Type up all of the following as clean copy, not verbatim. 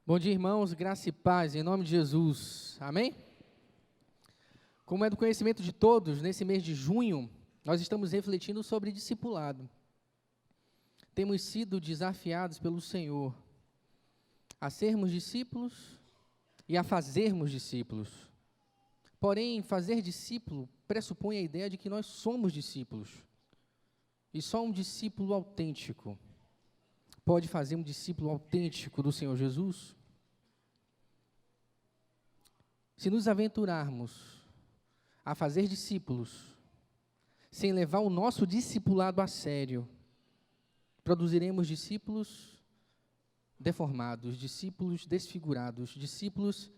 Bom dia, irmãos, graça e paz, em nome de Jesus, amém? Como é do conhecimento de todos, nesse mês de junho, nós estamos refletindo sobre discipulado. Temos sido desafiados pelo Senhor a sermos discípulos e a fazermos discípulos. Porém, fazer discípulo pressupõe a ideia de que nós somos discípulos. E só um discípulo autêntico pode fazer um discípulo autêntico do Senhor Jesus. Se nos aventurarmos a fazer discípulos, sem levar o nosso discipulado a sério, produziremos discípulos deformados, discípulos desfigurados, discípulos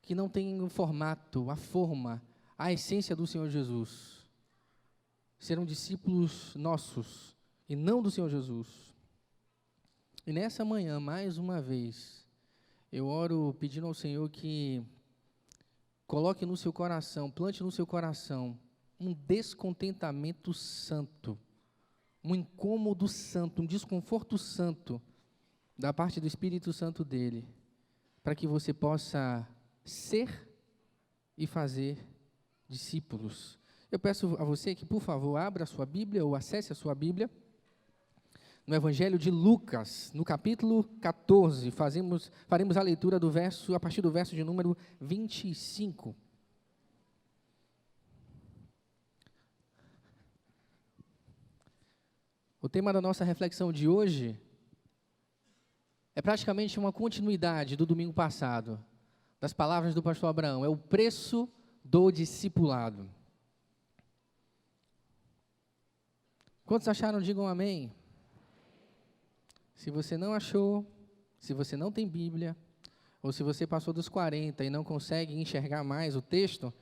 que não têm o formato, a forma, a essência do Senhor Jesus. Serão discípulos nossos e não do Senhor Jesus. E nessa manhã, mais uma vez, eu oro pedindo ao Senhor que coloque no seu coração, plante no seu coração um descontentamento santo, um incômodo santo, um desconforto santo da parte do Espírito Santo dele, para que você possa ser e fazer discípulos. Eu peço a você que, por favor, abra a sua Bíblia ou acesse a sua Bíblia no Evangelho de Lucas, no capítulo 14, faremos a leitura a partir do verso de número 25. O tema da nossa reflexão de hoje é praticamente uma continuidade do domingo passado, das palavras do pastor Abraão, é o preço do discipulado. Quantos acharam, digam amém. Se você não achou, se você não tem Bíblia, ou se você passou dos 40 e não consegue enxergar mais o texto,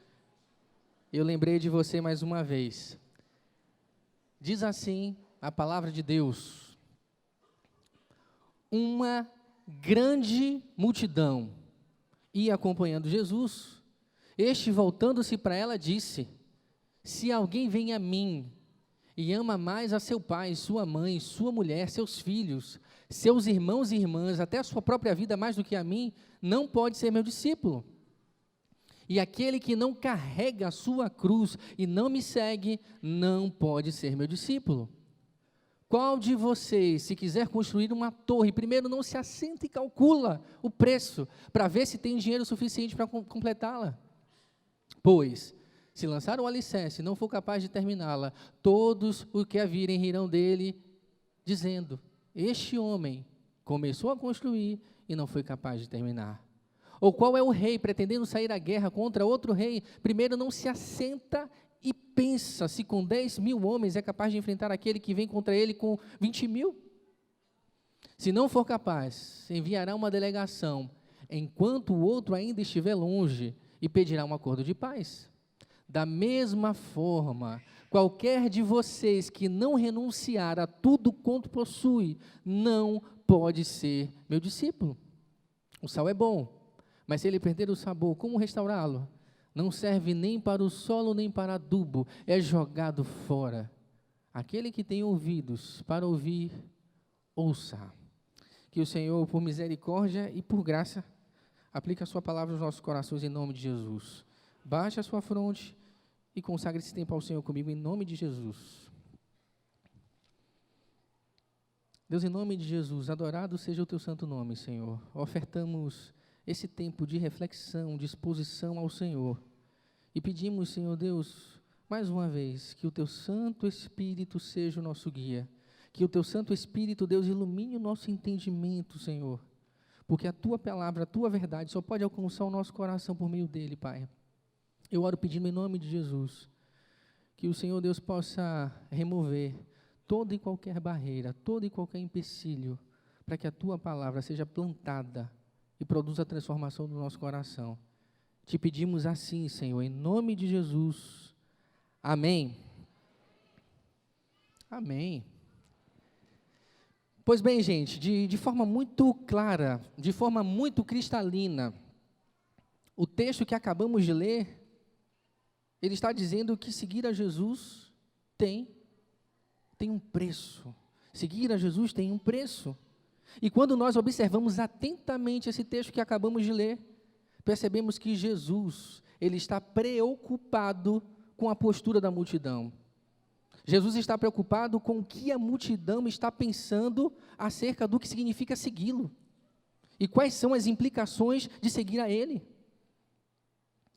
eu lembrei de você mais uma vez. Diz assim a palavra de Deus: uma grande multidão ia acompanhando Jesus. Este, voltando-se para ela, disse: se alguém vem a mim e ama mais a seu pai, sua mãe, sua mulher, seus filhos, seus irmãos e irmãs, até a sua própria vida mais do que a mim, não pode ser meu discípulo. E aquele que não carrega a sua cruz e não me segue, não pode ser meu discípulo. Qual de vocês, se quiser construir uma torre, primeiro não se assenta e calcula o preço, para ver se tem dinheiro suficiente para completá-la? Pois, se lançar o alicerce e não for capaz de terminá-la, todos os que a virem rirão dele, dizendo: este homem começou a construir e não foi capaz de terminar. Ou qual é o rei, pretendendo sair à guerra contra outro rei, primeiro não se assenta e pensa se com 10.000 homens é capaz de enfrentar aquele que vem contra ele com 20.000? Se não for capaz, enviará uma delegação, enquanto o outro ainda estiver longe, e pedirá um acordo de paz. Da mesma forma, qualquer de vocês que não renunciar a tudo quanto possui, não pode ser meu discípulo. O sal é bom, mas se ele perder o sabor, como restaurá-lo? Não serve nem para o solo, nem para adubo, é jogado fora. Aquele que tem ouvidos para ouvir, ouça. Que o Senhor, por misericórdia e por graça, aplique a sua palavra nos nossos corações em nome de Jesus. Baixe a sua fronte e consagre esse tempo ao Senhor comigo, em nome de Jesus. Deus, em nome de Jesus, adorado seja o teu santo nome, Senhor. Ofertamos esse tempo de reflexão, de exposição ao Senhor. E pedimos, Senhor Deus, mais uma vez, que o teu Santo Espírito seja o nosso guia. Que o teu Santo Espírito, Deus, ilumine o nosso entendimento, Senhor. Porque a tua palavra, a tua verdade, só pode alcançar o nosso coração por meio dele, Pai. Eu oro pedindo em nome de Jesus, que o Senhor Deus possa remover toda e qualquer barreira, todo e qualquer empecilho, para que a tua palavra seja plantada e produza a transformação do nosso coração. Te pedimos assim, Senhor, em nome de Jesus. Amém. Amém. Pois bem, gente, de forma muito clara, de forma muito cristalina, o texto que acabamos de ler, ele está dizendo que seguir a Jesus tem um preço. Seguir a Jesus tem um preço. E quando nós observamos atentamente esse texto que acabamos de ler, percebemos que Jesus, ele está preocupado com a postura da multidão. Jesus está preocupado com o que a multidão está pensando acerca do que significa segui-lo. E quais são as implicações de seguir a Ele.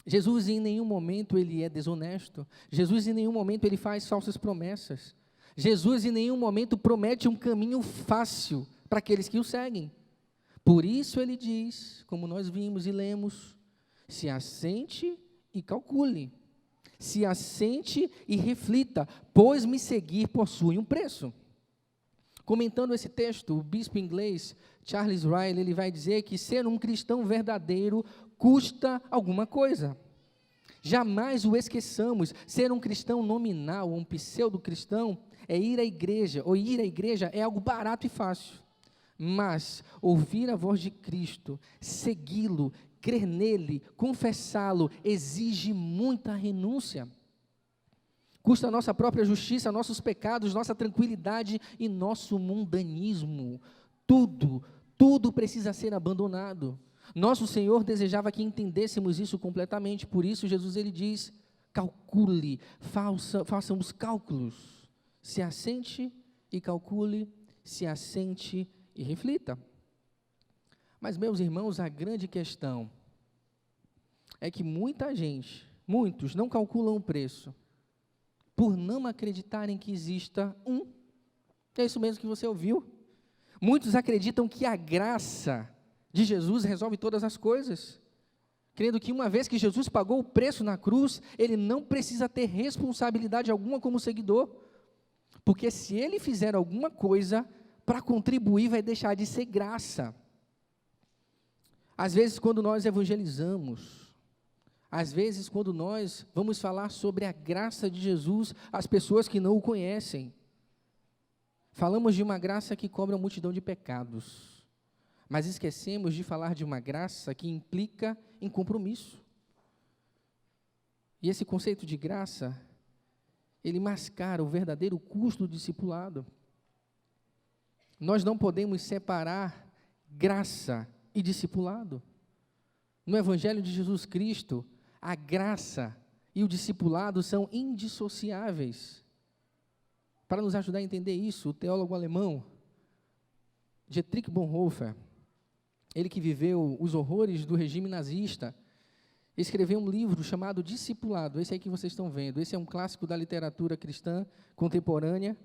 Jesus em nenhum momento ele é desonesto. Jesus em nenhum momento ele faz falsas promessas. Jesus em nenhum momento promete um caminho fácil para aqueles que o seguem. Por isso ele diz, como nós vimos e lemos, se assente e calcule. Se assente e reflita, pois me seguir possui um preço. Comentando esse texto, o bispo inglês Charles Ryle, ele vai dizer que ser um cristão verdadeiro custa alguma coisa. Jamais o esqueçamos, ser um cristão nominal, um pseudo-cristão, é ir à igreja, ou ir à igreja é algo barato e fácil. Mas ouvir a voz de Cristo, segui-lo, crer nele, confessá-lo, exige muita renúncia. Custa a nossa própria justiça, nossos pecados, nossa tranquilidade e nosso mundanismo. Tudo precisa ser abandonado. Nosso Senhor desejava que entendêssemos isso completamente, por isso Jesus ele diz, calcule, façam os cálculos, se assente e calcule, se assente e reflita. Mas, meus irmãos, a grande questão é que muitos não calculam o preço, por não acreditarem que exista é isso mesmo que você ouviu. Muitos acreditam que a graça de Jesus resolve todas as coisas, crendo que uma vez que Jesus pagou o preço na cruz, ele não precisa ter responsabilidade alguma como seguidor, porque se ele fizer alguma coisa para contribuir, vai deixar de ser graça. Às vezes, quando nós evangelizamos, às vezes, quando nós vamos falar sobre a graça de Jesus às pessoas que não o conhecem, falamos de uma graça que cobre uma multidão de pecados, mas esquecemos de falar de uma graça que implica em compromisso. E esse conceito de graça, ele mascara o verdadeiro custo do discipulado. Nós não podemos separar graça e discipulado. No Evangelho de Jesus Cristo, a graça e o discipulado são indissociáveis. Para nos ajudar a entender isso, o teólogo alemão Dietrich Bonhoeffer, ele que viveu os horrores do regime nazista, escreveu um livro chamado Discipulado, esse aí que vocês estão vendo. Esse é um clássico da literatura cristã contemporânea,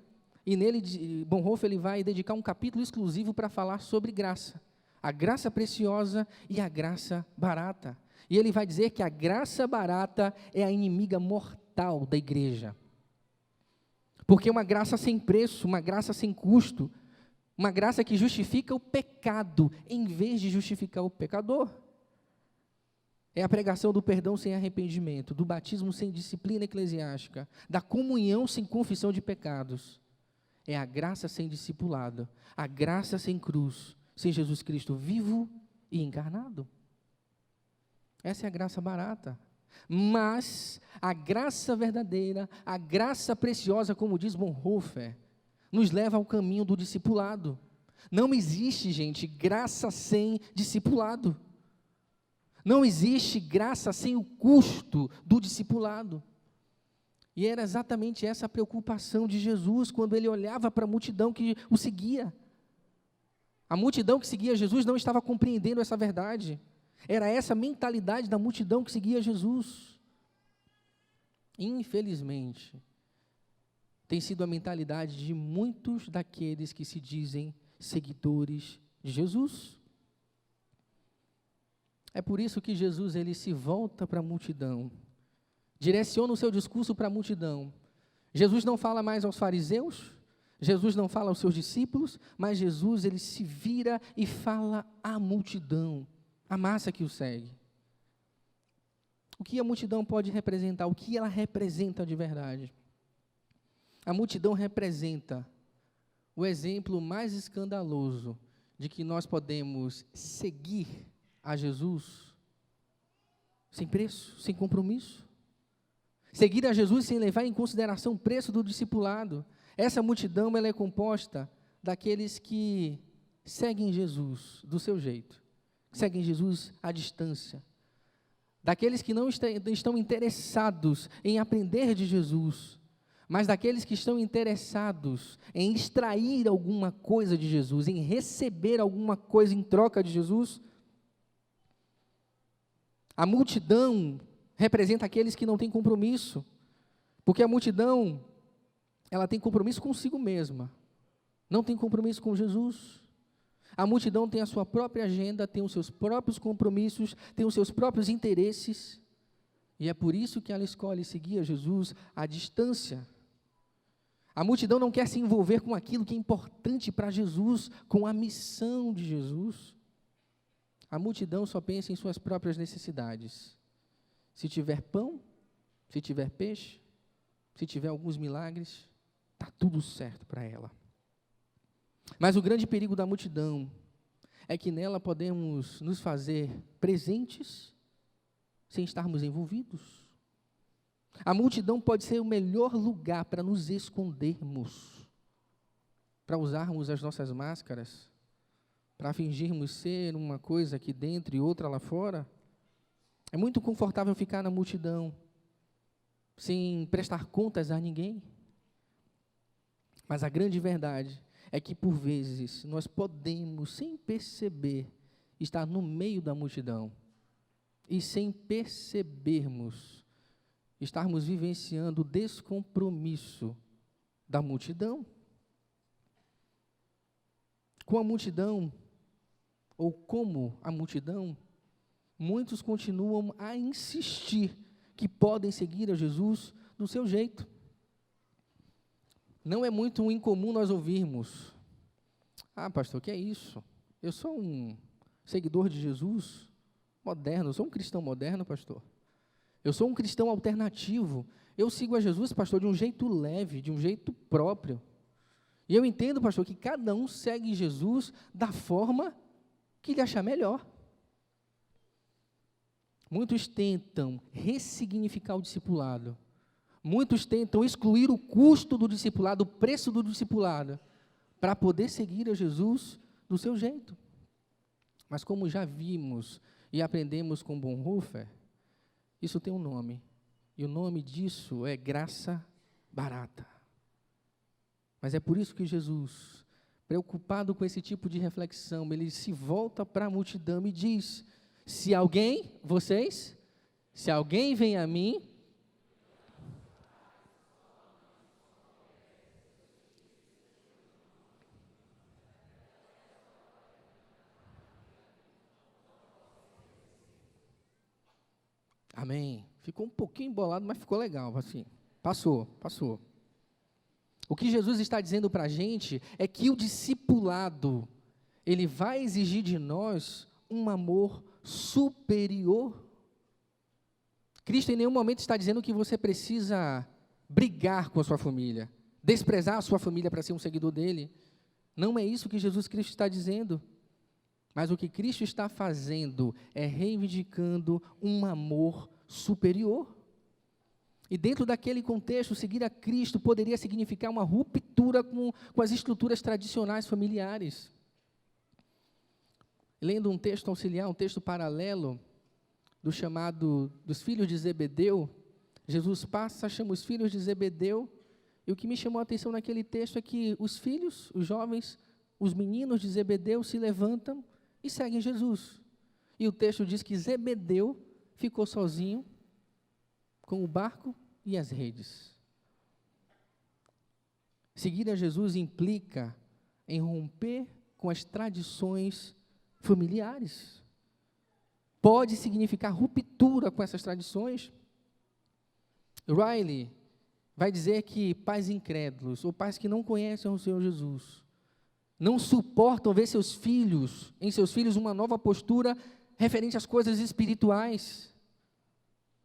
e nele Bonhoeffer ele vai dedicar um capítulo exclusivo para falar sobre graça, a graça preciosa e a graça barata. E ele vai dizer que a graça barata é a inimiga mortal da igreja, porque uma graça sem preço, uma graça sem custo, uma graça que justifica o pecado, em vez de justificar o pecador. É a pregação do perdão sem arrependimento, do batismo sem disciplina eclesiástica, da comunhão sem confissão de pecados. É a graça sem discipulado, a graça sem cruz, sem Jesus Cristo vivo e encarnado. Essa é a graça barata. Mas a graça verdadeira, a graça preciosa, como diz Bonhoeffer, nos leva ao caminho do discipulado. Não existe, gente, graça sem discipulado. Não existe graça sem o custo do discipulado. E era exatamente essa a preocupação de Jesus quando ele olhava para a multidão que o seguia. A multidão que seguia Jesus não estava compreendendo essa verdade. Era essa mentalidade da multidão que seguia Jesus. Infelizmente, tem sido a mentalidade de muitos daqueles que se dizem seguidores de Jesus. É por isso que Jesus ele se volta para a multidão, direciona o seu discurso para a multidão. Jesus não fala mais aos fariseus, Jesus não fala aos seus discípulos, mas Jesus ele se vira e fala à multidão, à massa que o segue. O que a multidão pode representar? O que ela representa de verdade? A multidão representa o exemplo mais escandaloso de que nós podemos seguir a Jesus sem preço, sem compromisso. Seguir a Jesus sem levar em consideração o preço do discipulado. Essa multidão ela é composta daqueles que seguem Jesus do seu jeito, seguem Jesus à distância, daqueles que não estão interessados em aprender de Jesus, mas daqueles que estão interessados em extrair alguma coisa de Jesus, em receber alguma coisa em troca de Jesus. A multidão representa aqueles que não têm compromisso, porque a multidão, ela tem compromisso consigo mesma, não tem compromisso com Jesus. A multidão tem a sua própria agenda, tem os seus próprios compromissos, tem os seus próprios interesses, e é por isso que ela escolhe seguir a Jesus à distância. A multidão não quer se envolver com aquilo que é importante para Jesus, com a missão de Jesus. A multidão só pensa em suas próprias necessidades. Se tiver pão, se tiver peixe, se tiver alguns milagres, está tudo certo para ela. Mas o grande perigo da multidão é que nela podemos nos fazer presentes sem estarmos envolvidos. A multidão pode ser o melhor lugar para nos escondermos, para usarmos as nossas máscaras, para fingirmos ser uma coisa aqui dentro e outra lá fora. É muito confortável ficar na multidão, sem prestar contas a ninguém. Mas a grande verdade é que, por vezes, nós podemos, sem perceber, estar no meio da multidão e, sem percebermos, estarmos vivenciando o descompromisso da multidão. Com a multidão, ou como a multidão, muitos continuam a insistir que podem seguir a Jesus do seu jeito. Não é muito incomum nós ouvirmos: ah, pastor, o que é isso? Eu sou um seguidor de Jesus moderno, eu sou um cristão moderno, pastor. Eu sou um cristão alternativo. Eu sigo a Jesus, pastor, de um jeito leve, de um jeito próprio. E eu entendo, pastor, que cada um segue Jesus da forma que lhe achar melhor. Muitos tentam ressignificar o discipulado. Muitos tentam excluir o custo do discipulado, o preço do discipulado, para poder seguir a Jesus do seu jeito. Mas como já vimos e aprendemos com Bonhoeffer, isso tem um nome, e o nome disso é graça barata. Mas é por isso que Jesus, preocupado com esse tipo de reflexão, ele se volta para a multidão e diz: se alguém vem a mim, amém. Ficou um pouquinho embolado, mas ficou legal, assim. Passou. O que Jesus está dizendo para a gente é que o discipulado, ele vai exigir de nós um amor superior. Cristo em nenhum momento está dizendo que você precisa brigar com a sua família, desprezar a sua família para ser um seguidor dele. Não é isso que Jesus Cristo está dizendo. Mas o que Cristo está fazendo é reivindicando um amor superior. E dentro daquele contexto, seguir a Cristo poderia significar uma ruptura com as estruturas tradicionais familiares. Lendo um texto auxiliar, um texto paralelo, dos filhos de Zebedeu, Jesus passa, chama os filhos de Zebedeu, e o que me chamou a atenção naquele texto é que os filhos, os jovens, os meninos de Zebedeu se levantam e seguem Jesus. E o texto diz que Zebedeu ficou sozinho com o barco e as redes. Seguir a Jesus implica em romper com as tradições familiares. Pode significar ruptura com essas tradições. Riley vai dizer que pais incrédulos, ou pais que não conhecem o Senhor Jesus, não suportam ver em seus filhos uma nova postura referente às coisas espirituais.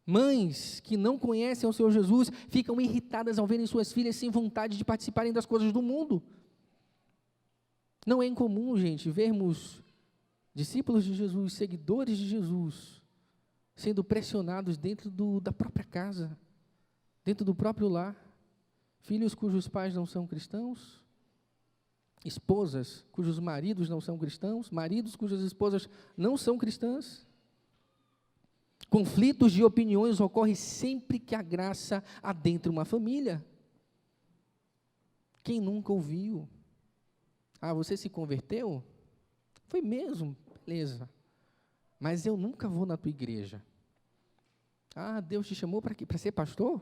Mães que não conhecem o Senhor Jesus ficam irritadas ao verem suas filhas sem vontade de participarem das coisas do mundo. Não é incomum, gente, vermos discípulos de Jesus, seguidores de Jesus, sendo pressionados dentro da própria casa, dentro do próprio lar. Filhos cujos pais não são cristãos. esposas cujos maridos não são cristãos, maridos cujas esposas não são cristãs. Conflitos de opiniões ocorrem sempre que a graça adentra uma família. Quem nunca ouviu? Ah, você se converteu? Foi mesmo, beleza. Mas eu nunca vou na tua igreja. Ah, Deus te chamou para quê? Para ser pastor?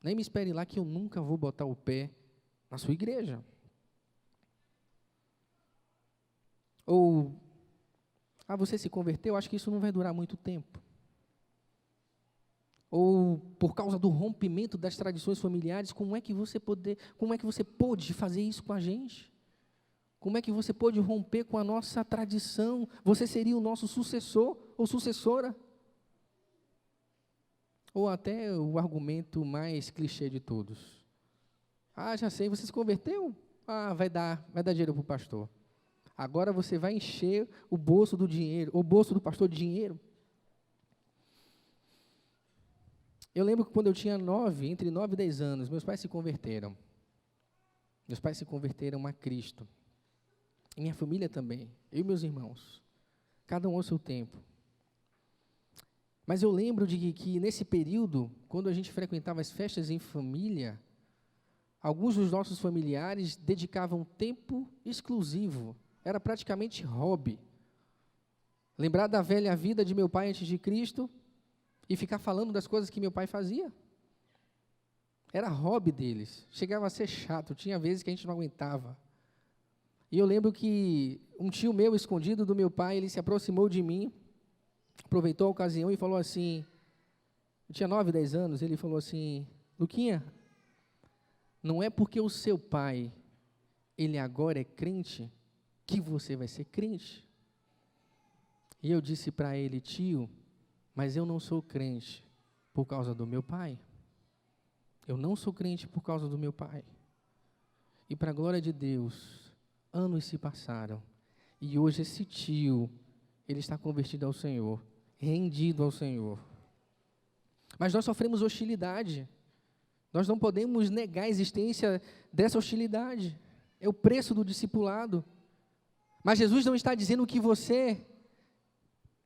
Nem me espere lá que eu nunca vou botar o pé na sua igreja. Ou, você se converteu? Acho que isso não vai durar muito tempo. Ou, por causa do rompimento das tradições familiares, como é que você pôde fazer isso com a gente? Como é que você pôde romper com a nossa tradição? Você seria o nosso sucessor ou sucessora? Ou até o argumento mais clichê de todos. Ah, já sei, você se converteu? Ah, vai dar dinheiro para o pastor. Agora você vai encher o bolso do pastor de dinheiro. Eu lembro que quando eu tinha entre 9 e 10 anos, meus pais se converteram. Meus pais se converteram a Cristo. E minha família também, eu e meus irmãos. Cada um ao seu tempo. Mas eu lembro de que nesse período, quando a gente frequentava as festas em família, alguns dos nossos familiares dedicavam tempo exclusivo. Era praticamente hobby. Lembrar da velha vida de meu pai antes de Cristo e ficar falando das coisas que meu pai fazia. Era hobby deles. Chegava a ser chato, tinha vezes que a gente não aguentava. E eu lembro que um tio meu, escondido do meu pai, ele se aproximou de mim, aproveitou a ocasião e falou assim, eu tinha 9, 10 anos, ele falou assim, Luquinha, não é porque o seu pai, ele agora é crente, que você vai ser crente. E eu disse para ele, tio, mas eu não sou crente por causa do meu pai. Eu não sou crente por causa do meu pai. E para a glória de Deus, anos se passaram, e hoje esse tio, ele está convertido ao Senhor, rendido ao Senhor. Mas nós sofremos hostilidade, nós não podemos negar a existência dessa hostilidade, é o preço do discipulado. Mas Jesus não está dizendo que você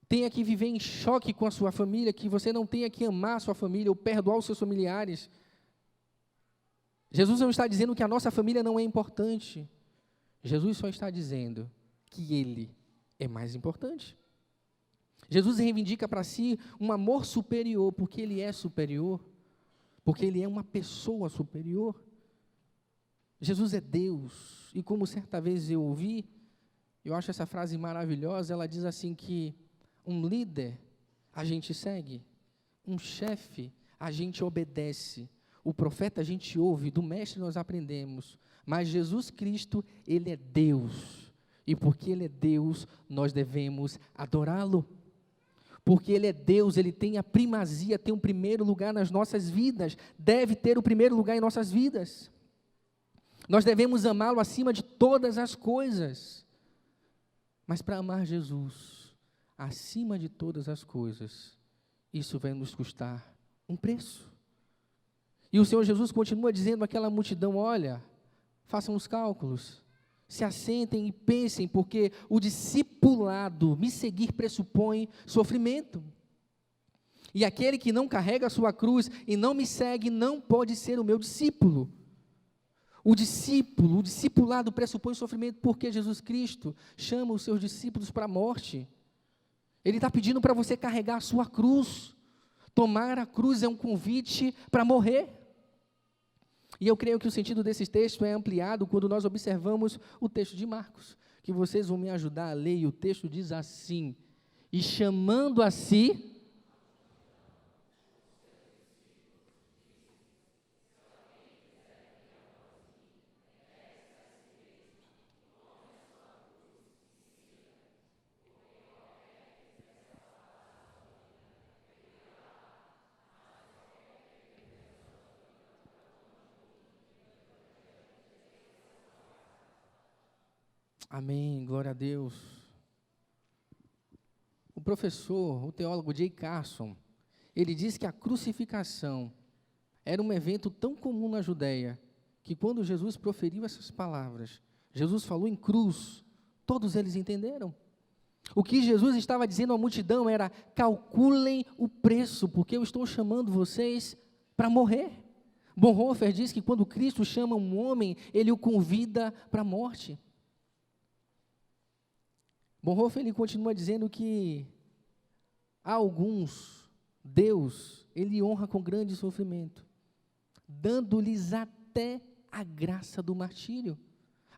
tenha que viver em choque com a sua família, que você não tenha que amar a sua família ou perdoar os seus familiares. Jesus não está dizendo que a nossa família não é importante. Jesus só está dizendo que Ele é mais importante. Jesus reivindica para si um amor superior, porque Ele é superior, porque Ele é uma pessoa superior. Jesus é Deus, e como certa vez eu ouvi, eu acho essa frase maravilhosa, ela diz assim que um líder a gente segue, um chefe a gente obedece, o profeta a gente ouve, do mestre nós aprendemos, mas Jesus Cristo, Ele é Deus, e porque Ele é Deus, nós devemos adorá-lo, porque Ele é Deus, Ele tem a primazia, tem o primeiro lugar nas nossas vidas, deve ter o primeiro lugar em nossas vidas, nós devemos amá-lo acima de todas as coisas, mas para amar Jesus, acima de todas as coisas, isso vai nos custar um preço, e o Senhor Jesus continua dizendo àquela multidão, olha, façam os cálculos, se assentem e pensem, porque o discipulado, me seguir, pressupõe sofrimento. E aquele que não carrega a sua cruz e não me segue, não pode ser o meu discípulo. O discipulado pressupõe sofrimento, porque Jesus Cristo chama os seus discípulos para a morte. Ele está pedindo para você carregar a sua cruz. Tomar a cruz é um convite para morrer. E eu creio que o sentido desse texto é ampliado quando nós observamos o texto de Marcos, que vocês vão me ajudar a ler, e o texto diz assim, e chamando a si, amém, glória a Deus. O professor, o teólogo J. Carson, ele diz que a crucificação era um evento tão comum na Judéia, que quando Jesus proferiu essas palavras, Jesus falou em cruz, todos eles entenderam. O que Jesus estava dizendo à multidão era: calculem o preço, porque eu estou chamando vocês para morrer. Bonhoeffer diz que quando Cristo chama um homem, ele o convida para a morte. Bonhoeffer ele continua dizendo que a alguns, Deus, ele honra com grande sofrimento, dando-lhes até a graça do martírio.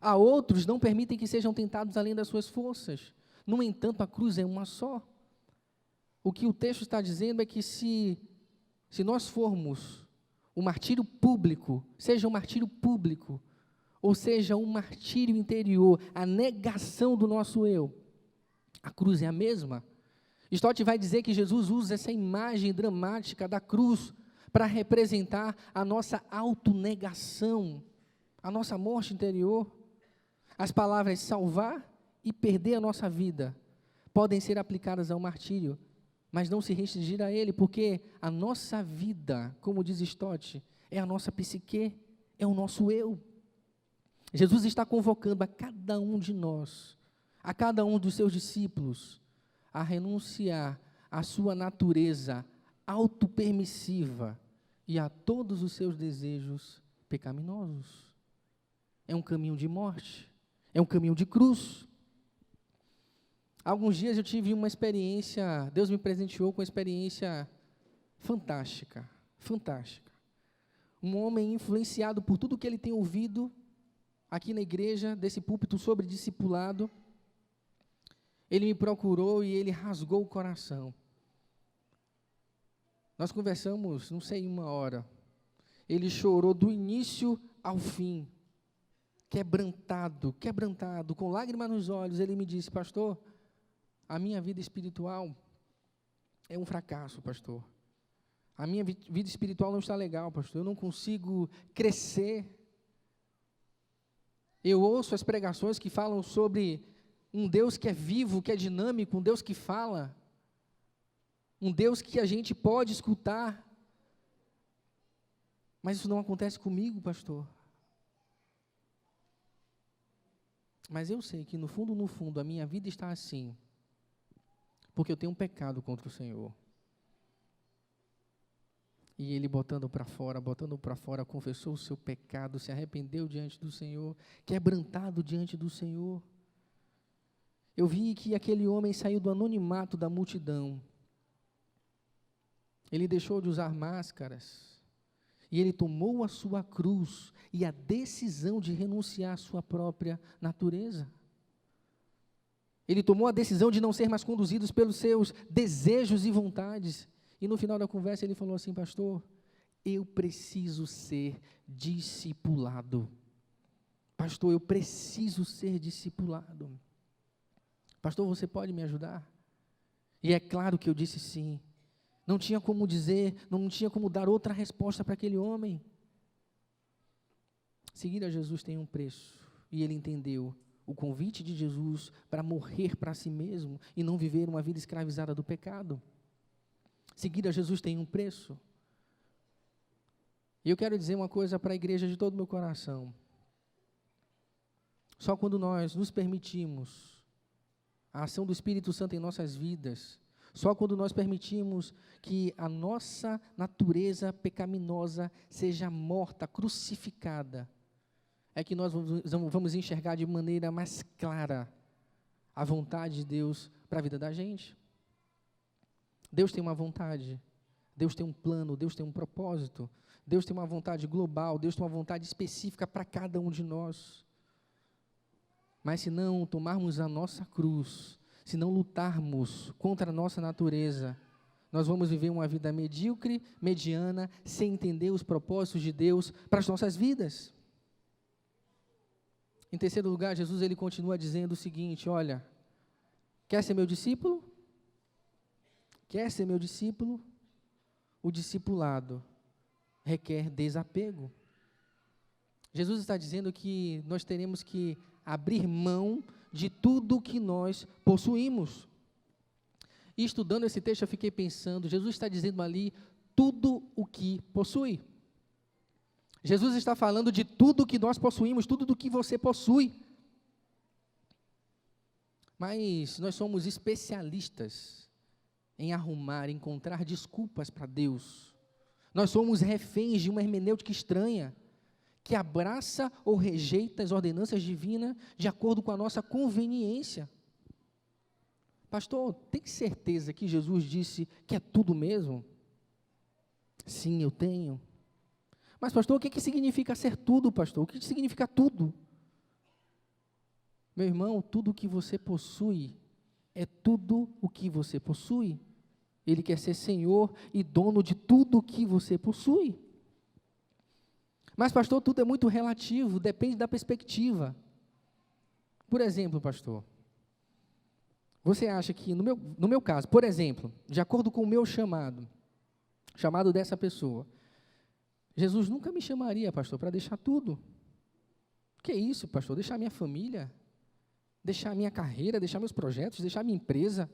A outros não permitem que sejam tentados além das suas forças. No entanto, a cruz é uma só. O que o texto está dizendo é que se nós formos o martírio público, seja um martírio público, ou seja um martírio interior, a negação do nosso eu, a cruz é a mesma. Stott vai dizer que Jesus usa essa imagem dramática da cruz para representar a nossa autonegação, a nossa morte interior. As palavras salvar e perder a nossa vida podem ser aplicadas ao martírio, mas não se restringir a ele, porque a nossa vida, como diz Stott, é a nossa psique, é o nosso eu. Jesus está convocando a cada um de nós, a cada um dos seus discípulos, a renunciar à sua natureza autopermissiva e a todos os seus desejos pecaminosos. É um caminho de morte, é um caminho de cruz. Há alguns dias eu tive uma experiência, Deus me presenteou com uma experiência fantástica, fantástica. Um homem influenciado por tudo que ele tem ouvido aqui na igreja, desse púlpito sobre discipulado, ele me procurou e ele rasgou o coração. Nós conversamos, não sei, 1 hora. Ele chorou do início ao fim, quebrantado, com lágrimas nos olhos. Ele me disse: pastor, a minha vida espiritual é um fracasso, pastor. A minha vida espiritual não está legal, pastor. Eu não consigo crescer. Eu ouço as pregações que falam sobre um Deus que é vivo, que é dinâmico, um Deus que fala, um Deus que a gente pode escutar. Mas isso não acontece comigo, pastor. Mas eu sei que no fundo, a minha vida está assim, porque eu tenho um pecado contra o Senhor. E ele botando para fora, confessou o seu pecado, se arrependeu diante do Senhor, quebrantado diante do Senhor. Eu vi que aquele homem saiu do anonimato da multidão. Ele deixou de usar máscaras, e ele tomou a sua cruz e a decisão de renunciar à sua própria natureza. Ele tomou a decisão de não ser mais conduzido pelos seus desejos e vontades. E no final da conversa ele falou assim: pastor, eu preciso ser discipulado. Pastor, eu preciso ser discipulado. Pastor, você pode me ajudar? E é claro que eu disse sim. Não tinha como dizer, não tinha como dar outra resposta para aquele homem. Seguir a Jesus tem um preço. E ele entendeu o convite de Jesus para morrer para si mesmo e não viver uma vida escravizada do pecado. Seguir a Jesus tem um preço. E eu quero dizer uma coisa para a igreja de todo o meu coração. Só quando nós nos permitimos a ação do Espírito Santo em nossas vidas, só quando nós permitimos que a nossa natureza pecaminosa seja morta, crucificada, é que nós vamos enxergar de maneira mais clara a vontade de Deus para a vida da gente. Deus tem uma vontade, Deus tem um plano, Deus tem um propósito, Deus tem uma vontade global, Deus tem uma vontade específica para cada um de nós. Mas se não tomarmos a nossa cruz, se não lutarmos contra a nossa natureza, nós vamos viver uma vida medíocre, mediana, sem entender os propósitos de Deus para as nossas vidas. Em terceiro lugar, Jesus ele continua dizendo o seguinte: olha, quer ser meu discípulo? Quer ser meu discípulo? O discipulado requer desapego. Jesus está dizendo que nós teremos que abrir mão de tudo que nós possuímos. E estudando esse texto eu fiquei pensando, Jesus está dizendo ali tudo o que possui. Jesus está falando de tudo que nós possuímos, tudo do que você possui. Mas nós somos especialistas em arrumar, encontrar desculpas para Deus. Nós somos reféns de uma hermenêutica estranha, que abraça ou rejeita as ordenanças divinas de acordo com a nossa conveniência. Pastor, tem certeza que Jesus disse que é tudo mesmo? Sim, eu tenho. Mas, pastor, o que significa ser tudo, pastor? O que significa tudo? Meu irmão, tudo o que você possui é tudo o que você possui. Ele quer ser Senhor e dono de tudo o que você possui. Mas, pastor, tudo é muito relativo, depende da perspectiva. Por exemplo, pastor, você acha que, no meu caso, por exemplo, de acordo com o meu chamado dessa pessoa, Jesus nunca me chamaria, pastor, para deixar tudo. Que isso, pastor? Deixar minha família, deixar minha carreira, deixar meus projetos, deixar minha empresa,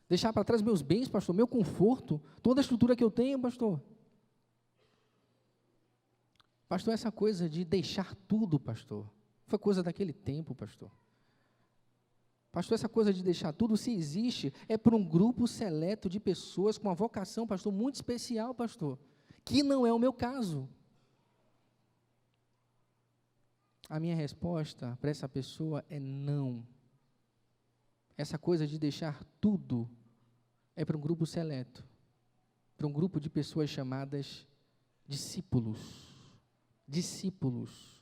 deixar para trás meus bens, pastor, meu conforto, toda a estrutura que eu tenho, pastor. Pastor, essa coisa de deixar tudo, pastor, foi coisa daquele tempo, pastor. Pastor, essa coisa de deixar tudo, se existe, é para um grupo seleto de pessoas com uma vocação, pastor, muito especial, pastor, que não é o meu caso. A minha resposta para essa pessoa é não. Essa coisa de deixar tudo é para um grupo seleto, para um grupo de pessoas chamadas discípulos. Discípulos.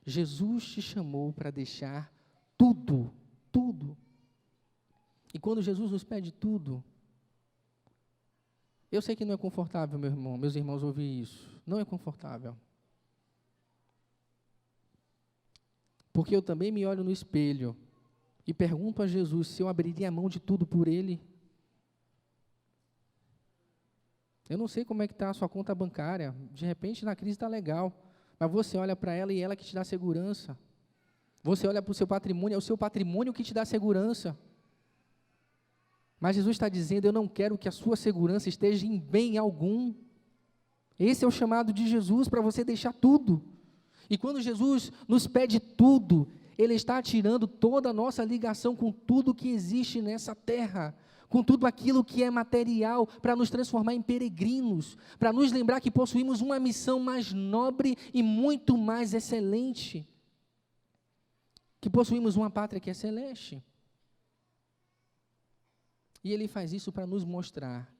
Jesus te chamou para deixar tudo, tudo. E quando Jesus nos pede tudo, eu sei que não é confortável, meu irmão, meus irmãos, ouvir isso. Não é confortável. Porque eu também me olho no espelho e pergunto a Jesus se eu abriria a mão de tudo por Ele. Eu não sei como é que está a sua conta bancária. De repente, na crise está legal. Mas você olha para ela e ela que te dá segurança. Você olha para o seu patrimônio, é o seu patrimônio que te dá segurança. Mas Jesus está dizendo, eu não quero que a sua segurança esteja em bem algum. Esse é o chamado de Jesus, para você deixar tudo. E quando Jesus nos pede tudo, Ele está tirando toda a nossa ligação com tudo que existe nessa terra, com tudo aquilo que é material, para nos transformar em peregrinos, para nos lembrar que possuímos uma missão mais nobre e muito mais excelente, que possuímos uma pátria que é celeste. E Ele faz isso para nos mostrar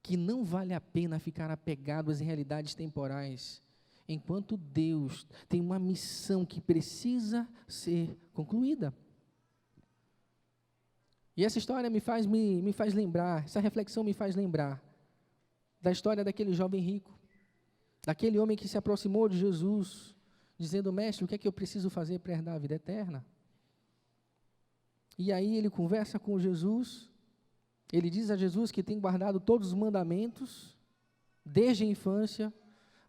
que não vale a pena ficar apegado às realidades temporais, enquanto Deus tem uma missão que precisa ser concluída. E essa história me faz lembrar, essa reflexão me faz lembrar da história daquele jovem rico, daquele homem que se aproximou de Jesus, dizendo, mestre, o que é que eu preciso fazer para herdar a vida eterna? E aí ele conversa com Jesus, ele diz a Jesus que tem guardado todos os mandamentos, desde a infância,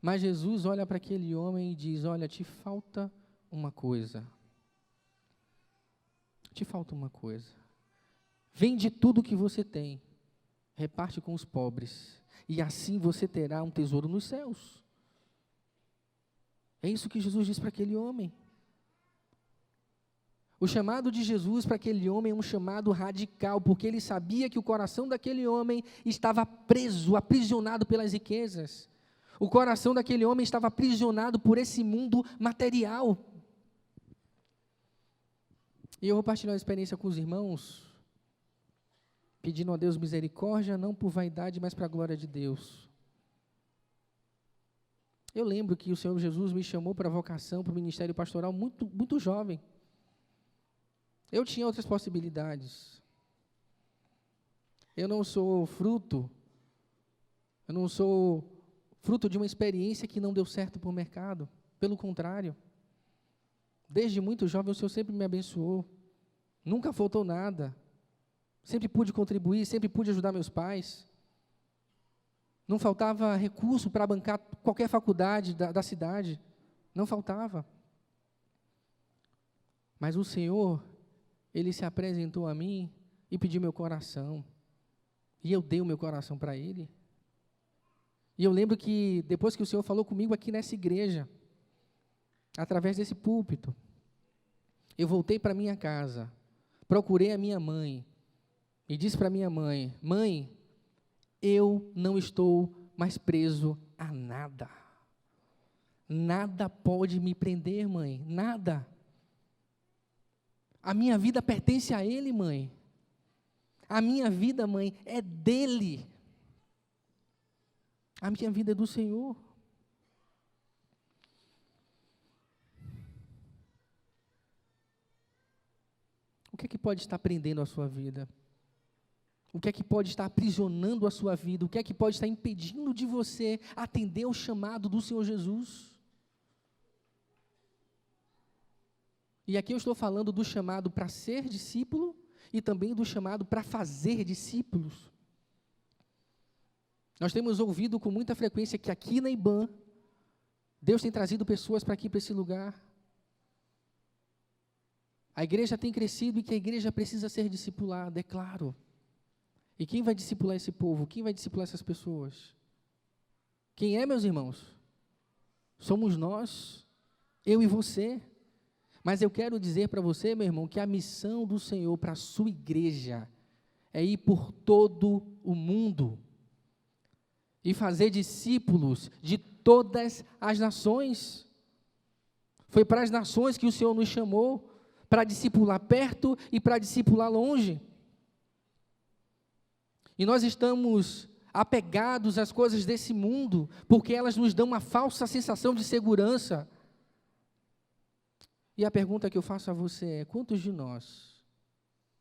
mas Jesus olha para aquele homem e diz, olha, te falta uma coisa. Te falta uma coisa. Vende tudo que você tem, reparte com os pobres, e assim você terá um tesouro nos céus. É isso que Jesus diz para aquele homem. O chamado de Jesus para aquele homem é um chamado radical, porque ele sabia que o coração daquele homem estava preso, aprisionado pelas riquezas. O coração daquele homem estava aprisionado por esse mundo material. E eu vou partilhar uma experiência com os irmãos, pedindo a Deus misericórdia, não por vaidade, mas para a glória de Deus. Eu lembro que o Senhor Jesus me chamou para a vocação, para o ministério pastoral muito jovem. Eu tinha outras possibilidades. Eu não sou fruto de uma experiência que não deu certo para o mercado. Pelo contrário. Desde muito jovem, o Senhor sempre me abençoou. Nunca faltou nada. Sempre pude contribuir, sempre pude ajudar meus pais. Não faltava recurso para bancar qualquer faculdade da cidade. Não faltava. Mas o Senhor, Ele se apresentou a mim e pediu meu coração. E eu dei o meu coração para Ele. E eu lembro que, depois que o Senhor falou comigo aqui nessa igreja, através desse púlpito, eu voltei para minha casa, procurei a minha mãe e disse para minha mãe: mãe, eu não estou mais preso a nada. Nada pode me prender, mãe, nada. A minha vida pertence a Ele, mãe. A minha vida, mãe, é dEle. A minha vida é do Senhor. O que é que pode estar prendendo a sua vida? O que é que pode estar aprisionando a sua vida? O que é que pode estar impedindo de você atender ao chamado do Senhor Jesus? E aqui eu estou falando do chamado para ser discípulo e também do chamado para fazer discípulos. Nós temos ouvido com muita frequência que aqui na IBAN, Deus tem trazido pessoas para aqui, para esse lugar. A igreja tem crescido e que a igreja precisa ser discipulada, é claro. E quem vai discipular esse povo? Quem vai discipular essas pessoas? Quem é, meus irmãos? Somos nós, eu e você. Mas eu quero dizer para você, meu irmão, que a missão do Senhor para a sua igreja é ir por todo o mundo e fazer discípulos de todas as nações. Foi para as nações que o Senhor nos chamou, para discipular perto e para discipular longe. E nós estamos apegados às coisas desse mundo, porque elas nos dão uma falsa sensação de segurança. E a pergunta que eu faço a você é: quantos de nós,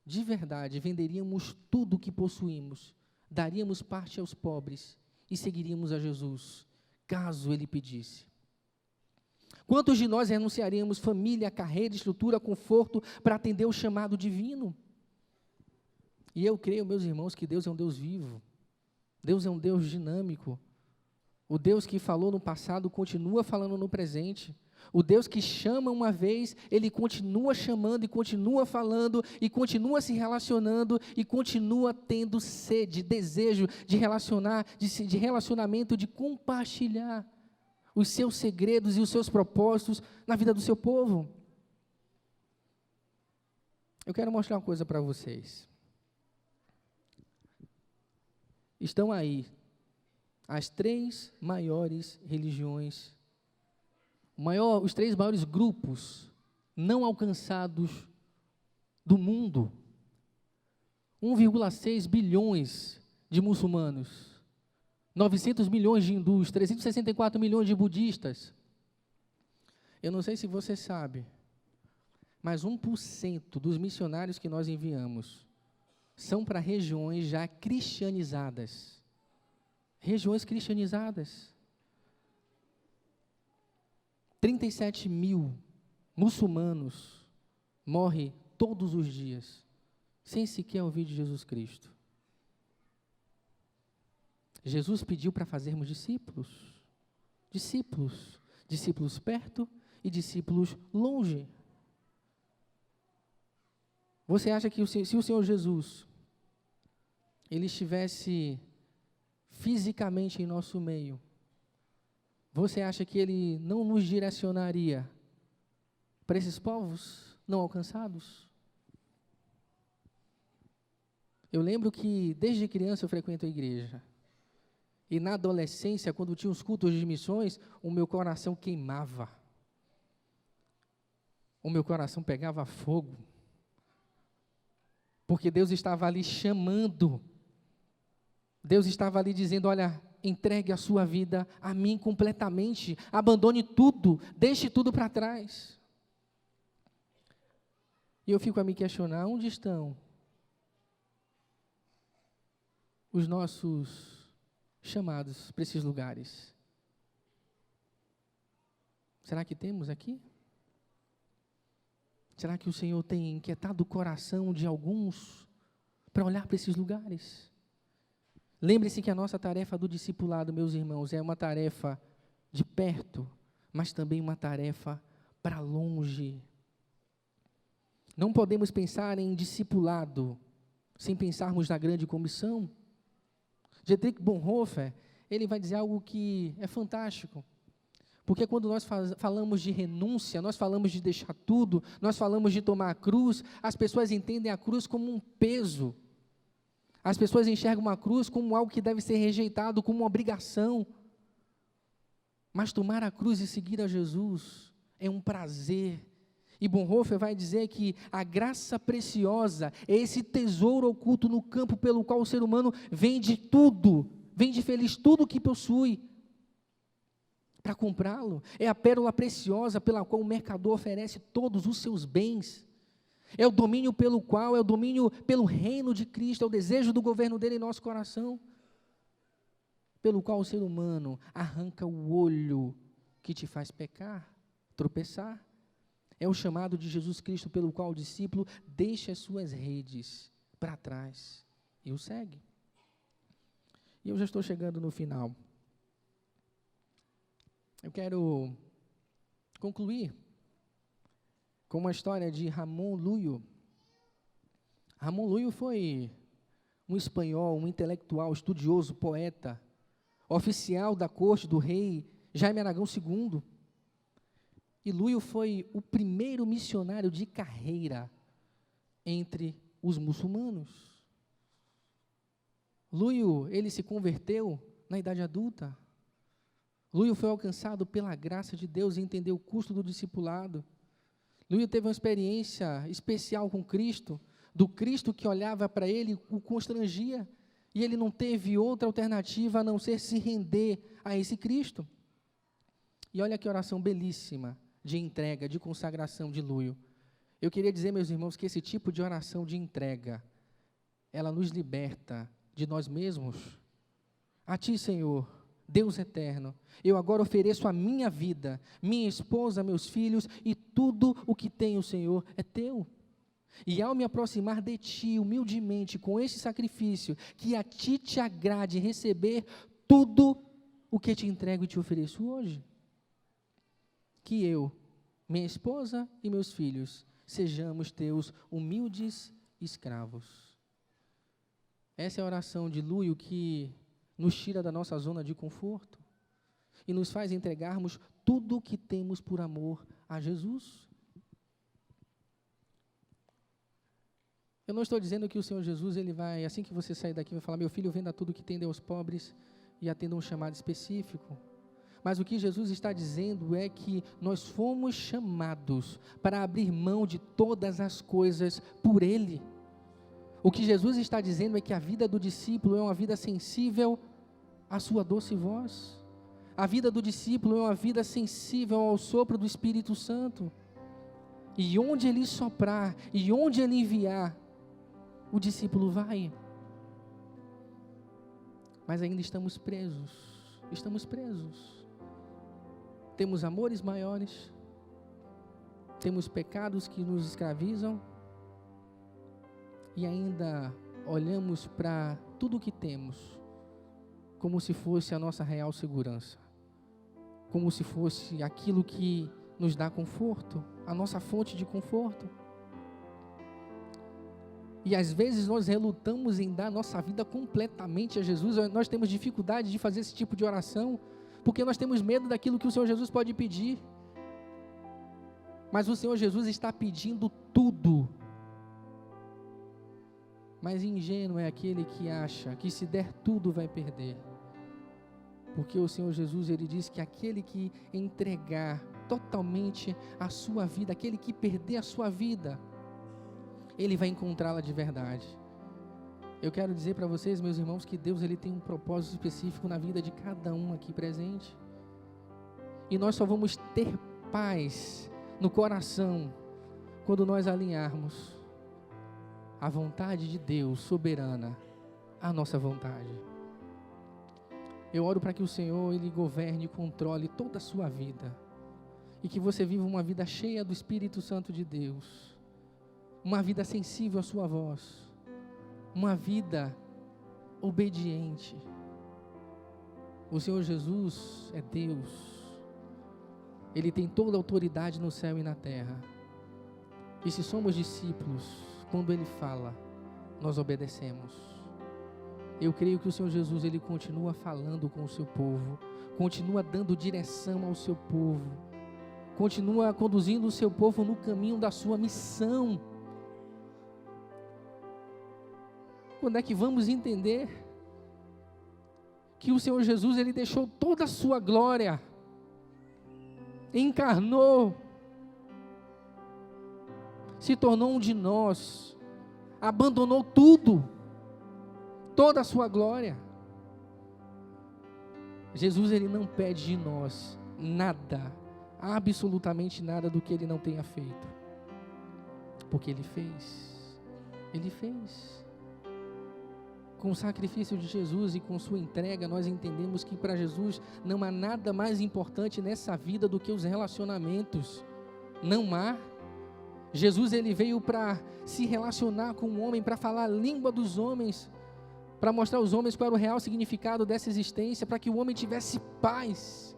de verdade, venderíamos tudo o que possuímos, daríamos parte aos pobres e seguiríamos a Jesus, caso Ele pedisse? Quantos de nós renunciaríamos família, carreira, estrutura, conforto, para atender o chamado divino? E eu creio, meus irmãos, que Deus é um Deus vivo, Deus é um Deus dinâmico, o Deus que falou no passado continua falando no presente. O Deus que chama uma vez, Ele continua chamando e continua falando e continua se relacionando e continua tendo sede, desejo de relacionar, de relacionamento, de compartilhar os seus segredos e os seus propósitos na vida do seu povo. Eu quero mostrar uma coisa para vocês. Estão aí as três maiores religiões, os três maiores grupos não alcançados do mundo. 1,6 bilhões de muçulmanos, 900 milhões de hindus, 364 milhões de budistas. Eu não sei se você sabe, mas 1% dos missionários que nós enviamos são para regiões já cristianizadas. Regiões cristianizadas. 37 mil muçulmanos morrem todos os dias, sem sequer ouvir de Jesus Cristo. Jesus pediu para fazermos discípulos, discípulos perto e discípulos longe. Você acha que se o Senhor Jesus, Ele estivesse fisicamente em nosso meio, você acha que Ele não nos direcionaria para esses povos não alcançados? Eu lembro que desde criança eu frequento a igreja. E na adolescência, quando tinha os cultos de missões, o meu coração queimava. O meu coração pegava fogo. Porque Deus estava ali chamando. Deus estava ali dizendo: olha, entregue a sua vida a mim completamente. Abandone tudo, deixe tudo para trás. E eu fico a me questionar: onde estão os nossos chamados para esses lugares? Será que temos aqui? Será que o Senhor tem inquietado o coração de alguns para olhar para esses lugares? Lembre-se que a nossa tarefa do discipulado, meus irmãos, é uma tarefa de perto, mas também uma tarefa para longe. Não podemos pensar em discipulado sem pensarmos na grande comissão. Dietrich Bonhoeffer, ele vai dizer algo que é fantástico. Porque quando nós falamos de renúncia, nós falamos de deixar tudo, nós falamos de tomar a cruz, as pessoas entendem a cruz como um peso. As pessoas enxergam uma cruz como algo que deve ser rejeitado, como uma obrigação. Mas tomar a cruz e seguir a Jesus é um prazer. E Bonhoeffer vai dizer que a graça preciosa é esse tesouro oculto no campo pelo qual o ser humano vende tudo, vende feliz tudo que possui para comprá-lo. É a pérola preciosa pela qual o mercador oferece todos os seus bens. É o domínio pelo qual, é o domínio pelo reino de Cristo, é o desejo do governo dele em nosso coração, pelo qual o ser humano arranca o olho que te faz pecar, tropeçar. É o chamado de Jesus Cristo pelo qual o discípulo deixa as suas redes para trás e o segue. E eu já estou chegando no final. Eu quero concluir com uma história de Ramon Llull. Ramon Llull foi um espanhol, um intelectual, estudioso, poeta, oficial da corte do rei Jaime Aragão II. E Llull foi o primeiro missionário de carreira entre os muçulmanos. Llull, ele se converteu na idade adulta. Llull foi alcançado pela graça de Deus e entendeu o custo do discipulado. Llull teve uma experiência especial com Cristo, do Cristo que olhava para ele e o constrangia, e ele não teve outra alternativa a não ser se render a esse Cristo. E olha que oração belíssima de entrega, de consagração de Llull. Eu queria dizer, meus irmãos, que esse tipo de oração de entrega, ela nos liberta de nós mesmos. A Ti, Senhor, Deus eterno, eu agora ofereço a minha vida, minha esposa, meus filhos, e tudo o que tenho, Senhor, é Teu. E ao me aproximar de Ti, humildemente, com este sacrifício, que a Ti te agrade receber tudo o que Te entrego e Te ofereço hoje. Que eu, minha esposa e meus filhos, sejamos Teus humildes escravos. Essa é a oração de Llull que nos tira da nossa zona de conforto e nos faz entregarmos tudo o que temos por amor a Jesus. Eu não estou dizendo que o Senhor Jesus, ele vai, assim que você sair daqui, vai falar, meu filho, venda tudo que tem, dê aos pobres e atenda um chamado específico. Mas o que Jesus está dizendo é que nós fomos chamados para abrir mão de todas as coisas por Ele. O que Jesus está dizendo é que a vida do discípulo é uma vida sensível à sua doce voz. A vida do discípulo é uma vida sensível ao sopro do Espírito Santo. E onde Ele soprar, e onde Ele enviar, o discípulo vai. Mas ainda estamos presos. Temos amores maiores, temos pecados que nos escravizam, e ainda olhamos para tudo o que temos como se fosse a nossa real segurança, como se fosse aquilo que nos dá conforto, a nossa fonte de conforto. E às vezes nós relutamos em dar nossa vida completamente a Jesus. Nós temos dificuldade de fazer esse tipo de oração, porque nós temos medo daquilo que o Senhor Jesus pode pedir. Mas o Senhor Jesus está pedindo tudo. Mas ingênuo é aquele que acha que se der tudo vai perder. Porque o Senhor Jesus, Ele diz que aquele que entregar totalmente a sua vida, aquele que perder a sua vida, Ele vai encontrá-la de verdade. Eu quero dizer para vocês, meus irmãos, que Deus, Ele tem um propósito específico na vida de cada um aqui presente. E nós só vamos ter paz no coração quando nós alinharmos a vontade de Deus soberana à nossa vontade. Eu oro para que o Senhor, Ele governe e controle toda a sua vida, e que você viva uma vida cheia do Espírito Santo de Deus, uma vida sensível à sua voz, uma vida obediente. O Senhor Jesus é Deus, Ele tem toda a autoridade no céu e na terra, e se somos discípulos, quando Ele fala, nós obedecemos. Eu creio que o Senhor Jesus, Ele continua falando com o seu povo, continua dando direção ao seu povo, continua conduzindo o seu povo no caminho da sua missão. Quando é que vamos entender que o Senhor Jesus, Ele deixou toda a sua glória, encarnou, se tornou um de nós, abandonou tudo, toda a sua glória. Jesus, Ele não pede de nós nada, absolutamente nada do que Ele não tenha feito, porque Ele fez. Com o sacrifício de Jesus e com sua entrega, nós entendemos que para Jesus não há nada mais importante nessa vida do que os relacionamentos. Não há. Jesus, Ele veio para se relacionar com o homem, para falar a língua dos homens, para mostrar aos homens qual era o real significado dessa existência, para que o homem tivesse paz.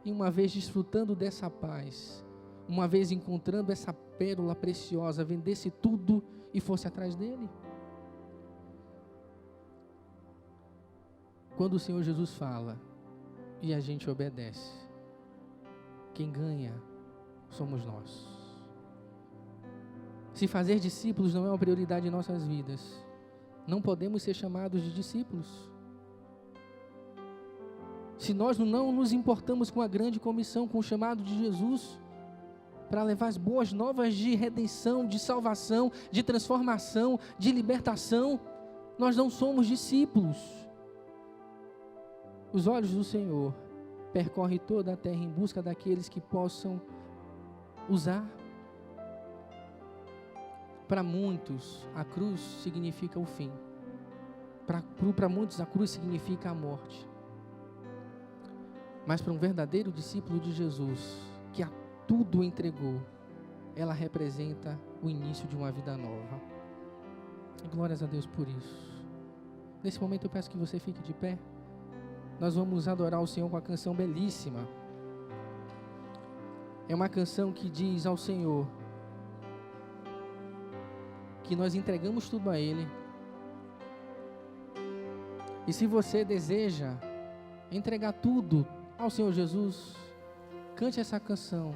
E uma vez desfrutando dessa paz, uma vez encontrando essa pérola preciosa, vendesse tudo e fosse atrás dele. Quando o Senhor Jesus fala e a gente obedece, quem ganha somos nós. Se fazer discípulos não é uma prioridade em nossas vidas, não podemos ser chamados de discípulos. Se nós não nos importamos com a grande comissão, com o chamado de Jesus, para levar as boas novas de redenção, de salvação, de transformação, de libertação, nós não somos discípulos. Os olhos do Senhor percorrem toda a terra em busca daqueles que possam usar. Para muitos, a cruz significa o fim. Para muitos, a cruz significa a morte. Mas para um verdadeiro discípulo de Jesus, que a tudo entregou, ela representa o início de uma vida nova. Glórias a Deus por isso. Nesse momento eu peço que você fique de pé. Nós vamos adorar o Senhor com a canção belíssima. É uma canção que diz ao Senhor que nós entregamos tudo a Ele. E se você deseja entregar tudo ao Senhor Jesus, cante essa canção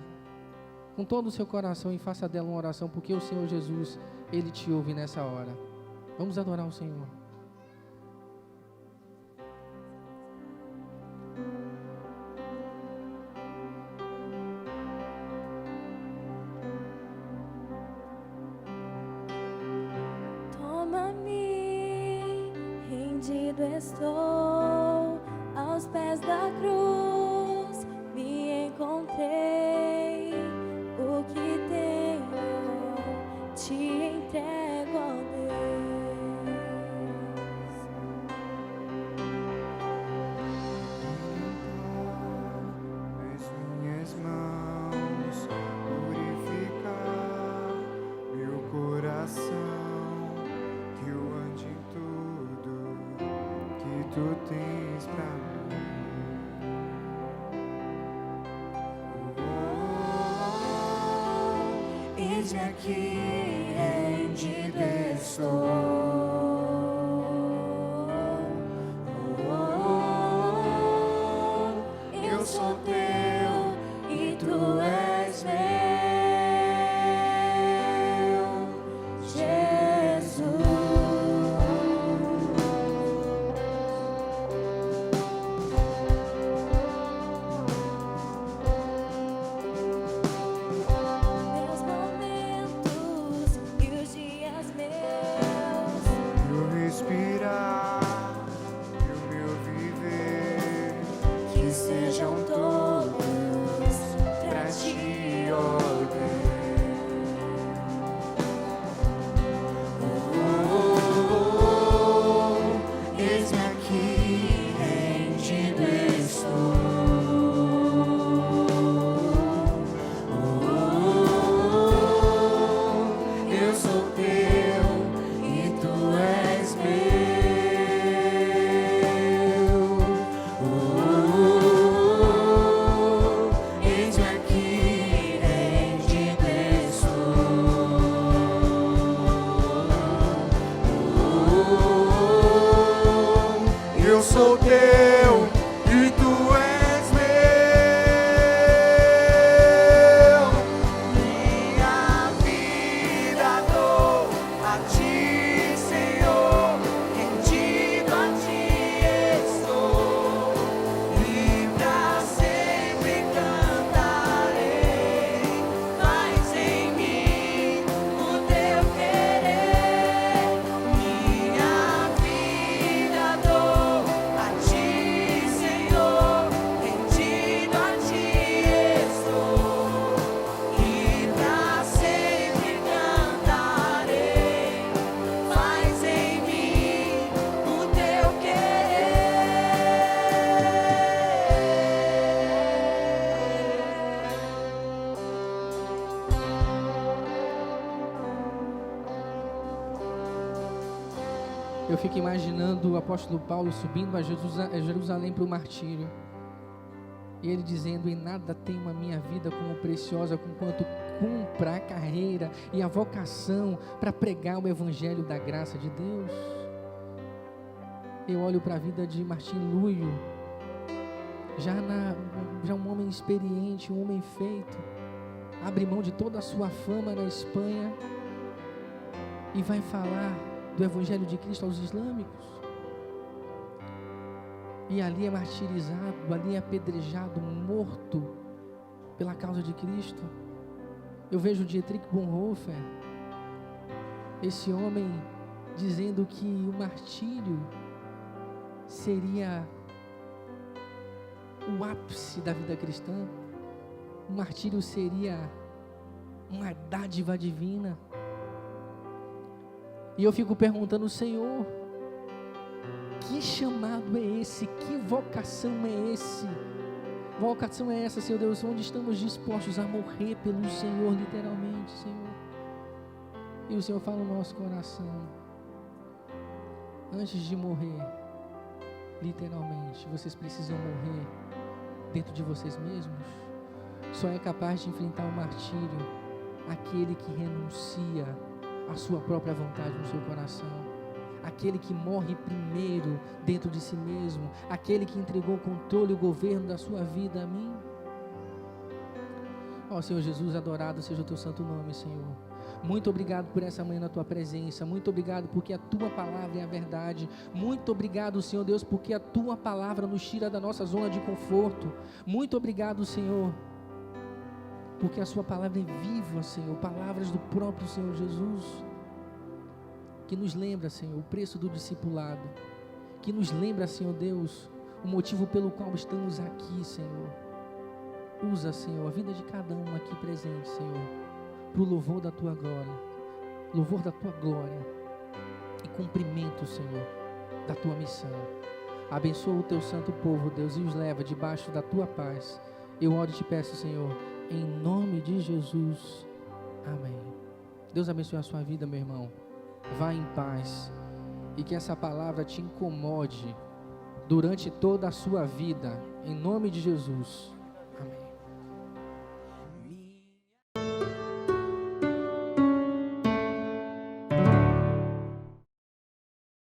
com todo o seu coração e faça dela uma oração, porque o Senhor Jesus, Ele te ouve nessa hora. Vamos adorar o Senhor. Estou aos pés da cruz, me encontrei, o que tenho te entrego, ó Limpar as minhas mãos, purificar meu coração, que eu ande em tudo que tu tens pra mim. Eis-me aqui, rendido estou. Eu sou teu e tu és meu, Jesus. meus momentos e os dias meus. Eu fico imaginando o apóstolo Paulo subindo a Jerusalém para o martírio. E ele dizendo: em nada tenho a minha vida como preciosa, conquanto cumpra a carreira e a vocação para pregar o evangelho da graça de Deus. Eu olho para a vida de Martim Lúio, já um homem experiente, um homem feito, abre mão de toda a sua fama na Espanha e vai falar do evangelho de Cristo aos islâmicos. E ali é martirizado, ali é apedrejado, morto pela causa de Cristo. Eu vejo Dietrich Bonhoeffer, esse homem, dizendo que o martírio seria o ápice da vida cristã. O martírio seria uma dádiva divina. E eu fico perguntando: Senhor, que chamado é esse? Que vocação é esse? Vocação é essa, Senhor Deus, onde estamos dispostos a morrer pelo Senhor, literalmente, Senhor. E o Senhor fala no nosso coração: antes de morrer, literalmente, vocês precisam morrer dentro de vocês mesmos. Só é capaz de enfrentar o martírio aquele que renuncia à sua própria vontade no seu coração, aquele que morre primeiro dentro de si mesmo, aquele que entregou o controle e o governo da sua vida a mim. Ó Senhor Jesus, adorado seja o teu santo nome, Senhor. Muito obrigado por essa manhã na tua presença. Muito obrigado porque a tua palavra é a verdade. Muito obrigado, Senhor Deus, porque a tua palavra nos tira da nossa zona de conforto. Muito obrigado, Senhor, porque a sua palavra é viva, Senhor. Palavras do próprio Senhor Jesus, que nos lembra, Senhor, o preço do discipulado, que nos lembra, Senhor Deus, o motivo pelo qual estamos aqui, Senhor. Usa, Senhor, a vida de cada um aqui presente, Senhor, para o louvor da tua glória e cumprimento, Senhor, da tua missão. Abençoa o teu santo povo, Deus, e os leva debaixo da tua paz. Eu oro e te peço, Senhor, em nome de Jesus, amém. Deus abençoe a sua vida, meu irmão. Vá em paz e que essa palavra te incomode durante toda a sua vida, em nome de Jesus.